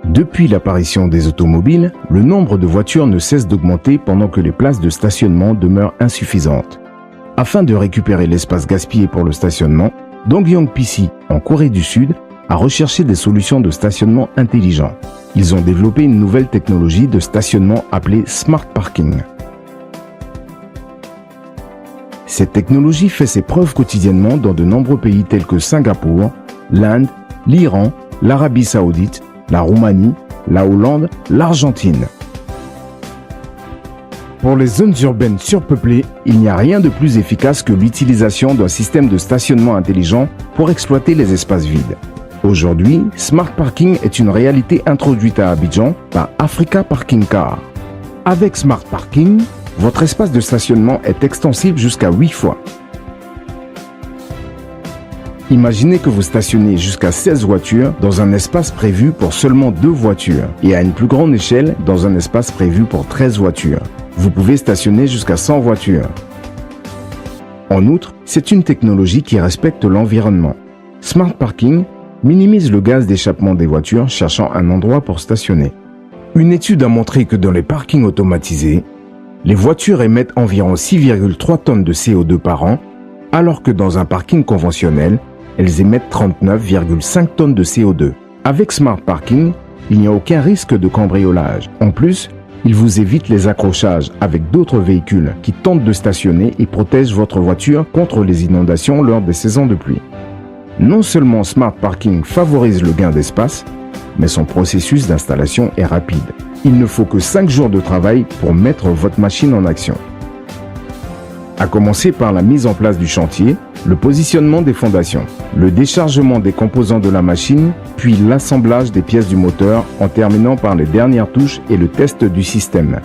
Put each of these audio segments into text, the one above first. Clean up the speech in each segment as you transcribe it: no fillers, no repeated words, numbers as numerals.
Depuis l'apparition des automobiles, le nombre de voitures ne cesse d'augmenter pendant que les places de stationnement demeurent insuffisantes. Afin de récupérer l'espace gaspillé pour le stationnement, Dongyong PC, en Corée du Sud, a recherché des solutions de stationnement intelligents. Ils ont développé une nouvelle technologie de stationnement appelée Smart Parking. Cette technologie fait ses preuves quotidiennement dans de nombreux pays tels que Singapour, l'Inde, l'Iran, l'Arabie Saoudite, la Roumanie, la Hollande, l'Argentine. Pour les zones urbaines surpeuplées, il n'y a rien de plus efficace que l'utilisation d'un système de stationnement intelligent pour exploiter les espaces vides. Aujourd'hui, Smart Parking est une réalité introduite à Abidjan par Africa Parking Car. Avec Smart Parking, votre espace de stationnement est extensible jusqu'à 8 fois. Imaginez que vous stationnez jusqu'à 16 voitures dans un espace prévu pour seulement 2 voitures et à une plus grande échelle dans un espace prévu pour 13 voitures. Vous pouvez stationner jusqu'à 100 voitures. En outre, c'est une technologie qui respecte l'environnement. Smart Parking minimise le gaz d'échappement des voitures cherchant un endroit pour stationner. Une étude a montré que dans les parkings automatisés, les voitures émettent environ 6,3 tonnes de CO2 par an, alors que dans un parking conventionnel, elles émettent 39,5 tonnes de CO2. Avec Smart Parking, il n'y a aucun risque de cambriolage. En plus, il vous évite les accrochages avec d'autres véhicules qui tentent de stationner et protègent votre voiture contre les inondations lors des saisons de pluie. Non seulement Smart Parking favorise le gain d'espace, mais son processus d'installation est rapide. Il ne faut que 5 jours de travail pour mettre votre machine en action. À commencer par la mise en place du chantier, le positionnement des fondations, le déchargement des composants de la machine, puis l'assemblage des pièces du moteur en terminant par les dernières touches et le test du système.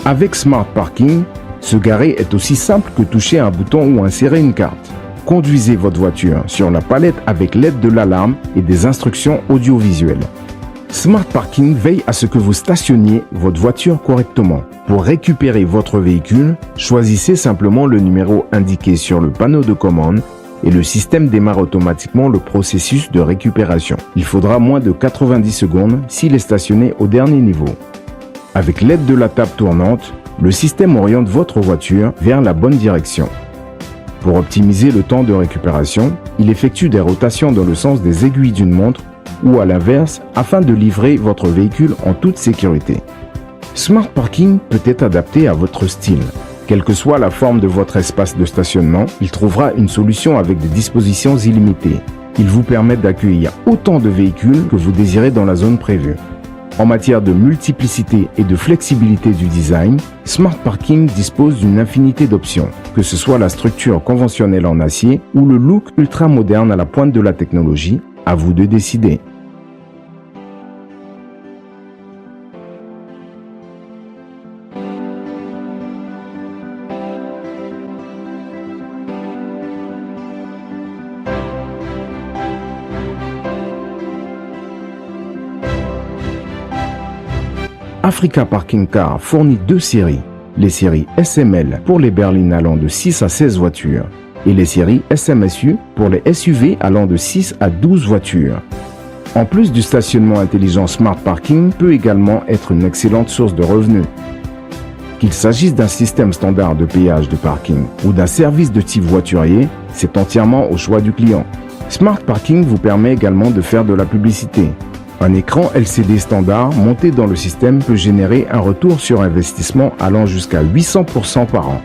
Avec Smart Parking, se garer est aussi simple que toucher un bouton ou insérer une carte. Conduisez votre voiture sur la palette avec l'aide de l'alarme et des instructions audiovisuelles. Smart Parking veille à ce que vous stationniez votre voiture correctement. Pour récupérer votre véhicule, choisissez simplement le numéro indiqué sur le panneau de commande et le système démarre automatiquement le processus de récupération. Il faudra moins de 90 secondes s'il est stationné au dernier niveau. Avec l'aide de la table tournante, le système oriente votre voiture vers la bonne direction. Pour optimiser le temps de récupération, il effectue des rotations dans le sens des aiguilles d'une montre ou à l'inverse afin de livrer votre véhicule en toute sécurité. Smart Parking peut être adapté à votre style. Quelle que soit la forme de votre espace de stationnement, il trouvera une solution avec des dispositions illimitées. Il vous permet d'accueillir autant de véhicules que vous désirez dans la zone prévue. En matière de multiplicité et de flexibilité du design, Smart Parking dispose d'une infinité d'options, que ce soit la structure conventionnelle en acier ou le look ultra moderne à la pointe de la technologie, à vous de décider. Africa Parking Car fournit 2 séries, les séries SML pour les berlines allant de 6 à 16 voitures et les séries SMSU pour les SUV allant de 6 à 12 voitures. En plus du stationnement intelligent, Smart Parking peut également être une excellente source de revenus. Qu'il s'agisse d'un système standard de péage de parking ou d'un service de type voiturier, c'est entièrement au choix du client. Smart Parking vous permet également de faire de la publicité. Un écran LCD standard monté dans le système peut générer un retour sur investissement allant jusqu'à 800% par an.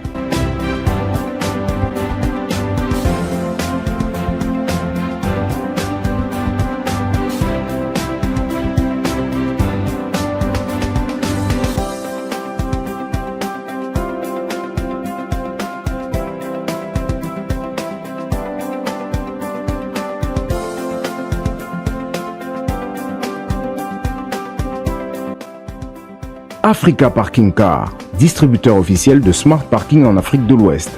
Africa Parking Car, distributeur officiel de Smart Parking en Afrique de l'Ouest.